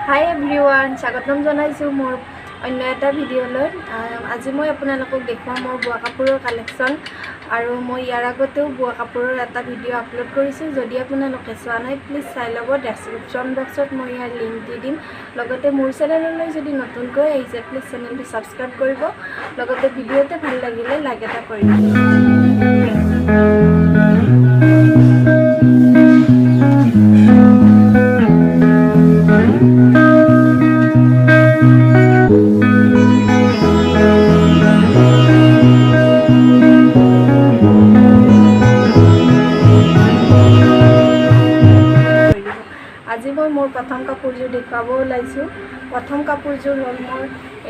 হাই everyone, স্বাগতম জনাইছোঁ মোৰ অন্য এটা ভিডিঅ'লৈ। আজি মই আপোনালোকক দেখুৱাম মোৰ বোৱা কাপোৰৰ কালেকশ্যন আৰু মই ইয়াৰ আগতেও বোৱা কাপোৰৰ এটা ভিডিঅ' আপলোড কৰিছোঁ। যদি আপোনালোকে চোৱা নাই প্লিজ চাই ল'ব। ডেছক্ৰিপশ্যন বক্সত মই ইয়াৰ লিংক দি দিম। লগতে মোৰ চেনেললৈ যদি নতুনকৈ আহিছে প্লিজ চেনেলটো ছাবস্ক্ৰাইব কৰিব। লগতে ভিডিঅ'তে ভাল লাগিলে লাইক এটা কৰিব। আজি মই মোৰ প্ৰথম কাপোৰযোৰ দেখুৱাব ওলাইছোঁ। প্ৰথম কাপোৰযোৰ হ'ল মোৰ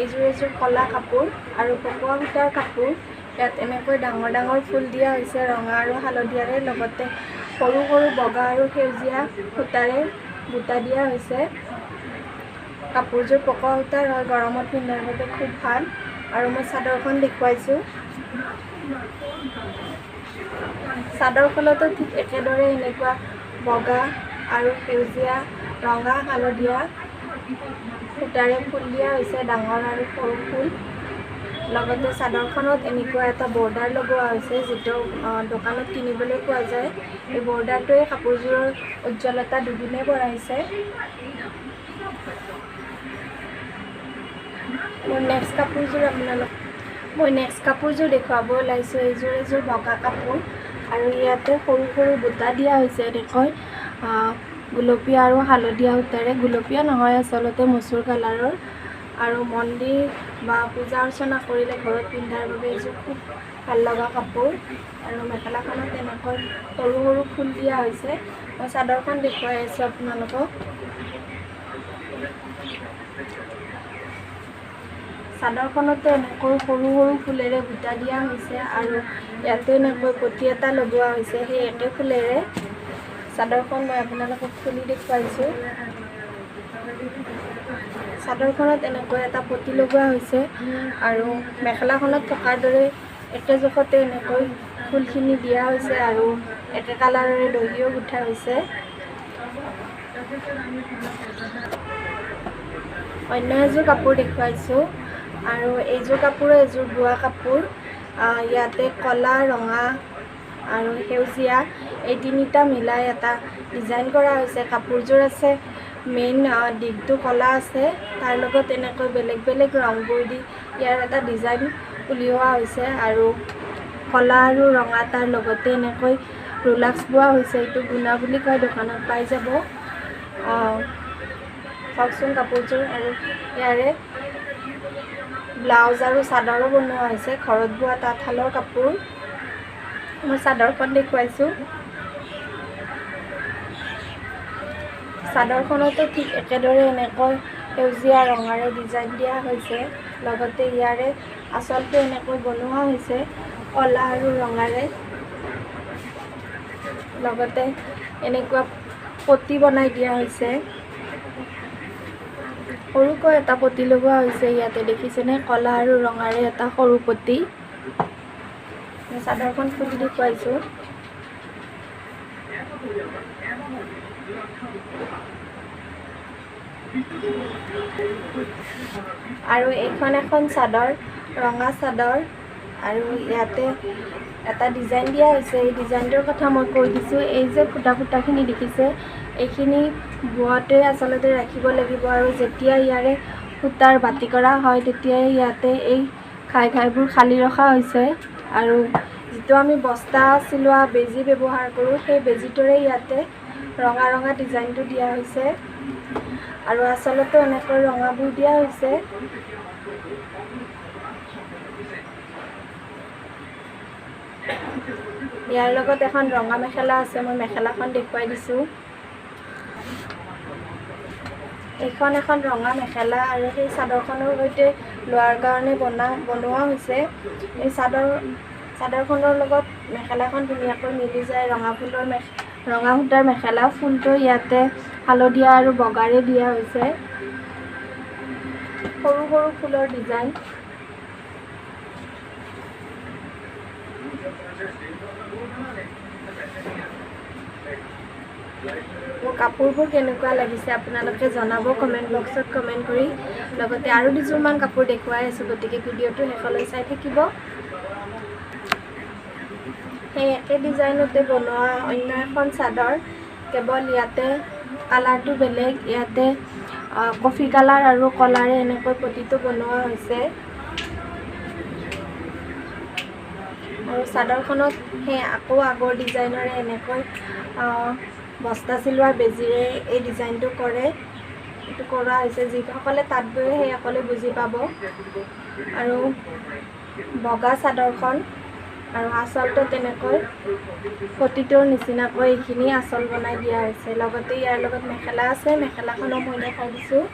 এযোৰ কলা কাপোৰ আৰু পকোৱা সূতাৰ কাপোৰ। ইয়াত এনেকৈ ডাঙৰ ডাঙৰ ফুল দিয়া হৈছে ৰঙা আৰু হালধীয়াৰে, লগতে সৰু সৰু বগা আৰু সেউজীয়া সূতাৰে বুটা দিয়া হৈছে। কাপোৰযোৰ পকোৱা সূতাৰ হয়, গৰমত পিন্ধাৰ বাবে খুব ভাল। আৰু মই চাদৰখন দেখুৱাইছোঁ। চাদৰখনতো ঠিক একেদৰে এনেকুৱা বগা আৰু সেউজীয়া, ৰঙা, হালধীয়া সূতাৰে ফুল দিয়া হৈছে, ডাঙৰ আৰু সৰু ফুল। লগতে চাদৰখনত এনেকুৱা এটা বৰ্ডাৰ লগোৱা হৈছে, যিটো দোকানত কিনিবলৈ পোৱা যায়। এই বৰ্ডাৰটোৱে কাপোৰযোৰৰ উজ্জ্বলতা দুগুণে বঢ়াইছে। মই নেক্সট কাপোৰযোৰ দেখুৱাব ওলাইছোঁ। এযোৰ বগা কাপোৰ আৰু ইয়াতে সৰু সৰু বুটা দিয়া হৈছে এনেকৈ গুলপীয়া আৰু হালধীয়া সূতাৰে। গুলপীয়া নহয়, আচলতে মচুৰ কালাৰৰ। আৰু মন্দিৰ বা পূজা অৰ্চনা কৰিলে ঘৰত পিন্ধাৰ বাবে এযোৰ খুব ভাল লগা কাপোৰ। আৰু মেখেলাখনত এনেকৈ সৰু সৰু ফুল দিয়া হৈছে। মই চাদৰখন দেখুৱাই আছোঁ আপোনালোকক। চাদৰখনতো এনেকৈ সৰু সৰু ফুলেৰে বুটা দিয়া হৈছে আৰু ইয়াতে এনেকৈ পটি এটা লগোৱা হৈছে সেই একে ফুলেৰে। চাদৰখন মই আপোনালোকক খুলি দেখুৱাইছোঁ। চাদৰখনত এনেকৈ এটা পটি লগোৱা হৈছে আৰু মেখেলাখনত থকাৰ দৰে একে জোখতে এনেকৈ ফুলখিনি দিয়া হৈছে আৰু একে কালাৰৰে দহিও গুঠা হৈছে। অন্য এযোৰ কাপোৰ দেখুৱাইছোঁ আৰু এইযোৰ কাপোৰো এযোৰ বোৱা কাপোৰ। ইয়াতে কলা, ৰঙা আৰু সেউজীয়া এই তিনিটা মিলাই এটা ডিজাইন কৰা হৈছে। কাপোৰযোৰ আছে মেইন দিশটো কলা আছে, তাৰ লগত এনেকৈ বেলেগ বেলেগ ৰংবোৰ দি ইয়াৰ এটা ডিজাইন উলিওৱা হৈছে আৰু কলা আৰু ৰঙা তাৰ লগতে এনেকৈ ৰুলাক্স বোৱা হৈছে। এইটো গুণা বুলি কয়, দোকানত পাই যাব। চাওকচোন কাপোৰযোৰ। আৰু ইয়াৰে ব্লাউজ আৰু চাদৰো বনোৱা হৈছে, ঘৰত বোৱা তাঁতশালৰ কাপোৰ। মই চাদৰখন দেখুৱাইছোঁ। চাদৰখনতো ঠিক একেদৰে এনেকৈ সেউজীয়া ৰঙাৰে ডিজাইন দিয়া হৈছে। লগতে ইয়াৰে আঁচলটো এনেকৈ বনোৱা হৈছে কলা আৰু ৰঙাৰে। লগতে এনেকুৱা পটি বনাই দিয়া হৈছে, সৰুকৈ এটা পটি লগোৱা হৈছে। ইয়াতে দেখিছেনে, কলা আৰু ৰঙাৰে এটা সৰু পটি। চাদৰখন খুলি দেখুৱাইছোঁ। আৰু এইখন এখন চাদৰ, ৰঙা চাদৰ আৰু ইয়াতে এটা ডিজাইন দিয়া হৈছে। এই ডিজাইনটোৰ কথা মই কৈ দিছোঁ। এই যে ফুটা ফুটাখিনি দেখিছে, এইখিনি বোৱাতে আচলতে ৰাখিব লাগিব আৰু যেতিয়া ইয়াৰে সূতাৰ বাতি কৰা হয় তেতিয়াই ইয়াতে এই ঘাইবোৰ খালী ৰখা হৈছে। আৰু যিটো আমি বস্তা চিলোৱা বেজী ব্যৱহাৰ কৰোঁ, সেই বেজীটোৰে ইয়াতে ৰঙা ৰঙা ডিজাইনটো দিয়া হৈছে আৰু আচলতে এনেকৈ ৰঙাবোৰ দিয়া হৈছে। ইয়াৰ লগত এখন ৰঙা মেখেলা আছে, মই মেখেলাখন দেখুৱাই দিছোঁ। এইখন এখন ৰঙা মেখেলা আৰু সেই চাদৰখনৰ সৈতে লোৱাৰ কাৰণে বনোৱা হৈছে। এই চাদৰখনৰ লগত মেখেলাখন ধুনীয়াকৈ মিলি যায়। ৰঙা সূতাৰ মেখেলা, ফুলটো ইয়াতে হালধীয়া আৰু বগাৰে দিয়া হৈছে, সৰু সৰু ফুলৰ ডিজাইন। মোৰ কাপোৰবোৰ কেনেকুৱা লাগিছে আপোনালোকে জনাব কমেণ্ট বক্সত কমেণ্ট কৰি। লগতে আৰু দুযোৰমান কাপোৰ দেখুৱাই আছোঁ, গতিকে ভিডিঅ'টো শেষলৈ চাই থাকিব। সেই একে ডিজাইনতে বনোৱা অন্য এখন চাদৰ, কেৱল ইয়াতে কালাৰটো বেলেগ। ইয়াতে কফি কালাৰ আৰু কলাৰে এনেকৈ পটিটো বনোৱা হৈছে। আৰু চাদৰখনত সেই আকৌ আগৰ ডিজাইনৰে এনেকৈ বস্তা চিলোৱা বেজীৰে এই ডিজাইনটো কৰে। এইটো কৰা হৈছে, যিসকলে তাঁত বয় সেইসকলে বুজি পাব। আৰু বগা চাদৰখন আৰু আঁচলটো তেনেকৈ পটিটোৰ নিচিনাকৈ এইখিনি আঁচল বনাই দিয়া হৈছে। লগতে ইয়াৰ লগত মেখেলা আছে, মেখেলাখনো মই দেখাই দিছোঁ।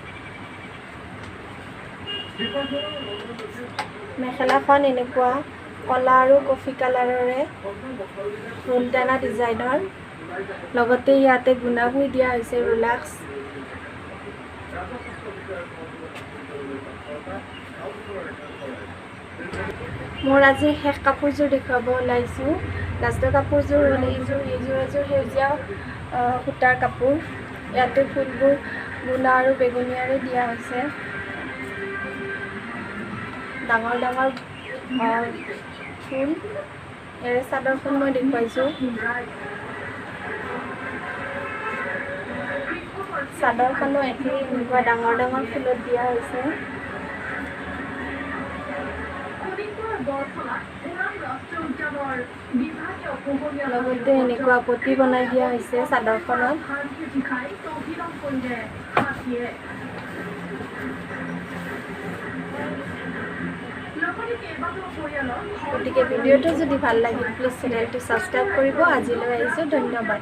মেখেলাখন এনেকুৱা কলা আৰু কফি কালাৰৰে ৰুলদানা ডিজাইনৰ। লগতে ইয়াতে গুণাগুৰি দিয়া হৈছে ৰিলাক্স। মোৰ আজিৰ শেষ কাপোৰযোৰ দেখুৱাব ওলাইছোঁ। লাষ্টৰ কাপোৰযোৰ হ'ল এইযোৰ এযোৰ সেউজীয়া সূতাৰ কাপোৰ। ইয়াতে ফুলবোৰ গুণা আৰু বেঙুনীয়াৰে দিয়া হৈছে। ডাঙৰ ডাঙৰ ফুল। ইয়াৰে চাদৰখন মই দেখুৱাইছোঁ। চাদৰখনো একেই এনেকুৱা ডাঙৰ ডাঙৰ ফুলত দিয়া হৈছে। লগতে এনেকুৱা পটি বনাই দিয়া হৈছে চাদৰখনত। গতিকে ভিডিঅ'টো যদি ভাল লাগিল প্লিজ চেনেলটো ছাবস্ক্ৰাইব কৰিব। আজিলৈ আহিছোঁ, ধন্যবাদ।